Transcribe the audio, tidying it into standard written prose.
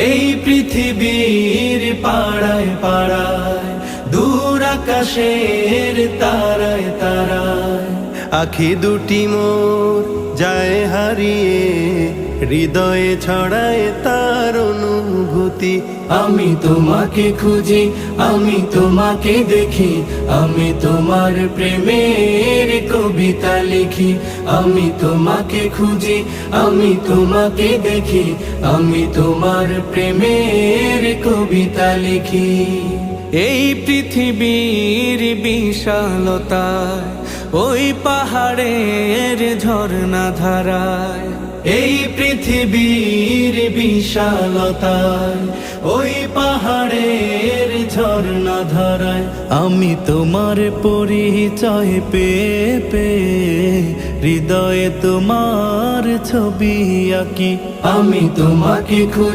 এই পৃথিবীর পাড়ায় পাড়ায়, দূর আকাশের তারায় তারায়, আখি দুটি মোর যায় হারিয়ে, হৃদয়ে ছড়ায় তার অনুভূতি। আমি তোমাকে খুঁজি, আমি তোমাকে দেখি, আমি তোমার প্রেমের কবিতা লিখি। আমি তোমাকে খুঁজি, আমি তোমাকে দেখি, আমি তোমার প্রেমের কবিতা লিখি। এই পৃথিবীর বিশালতায়, ওই পাহাড়ের ঝর্ণা ধারায়, এই পৃথিবীর বিশালতায়, ওই পাহাড়ের ঝর্ণা ধারায়, আমি তোমার পরিচয় পেয়ে পেয়ে, হৃদয়ে তোমার ছবি আঁকি। আমি তোমাকে খুঁজি।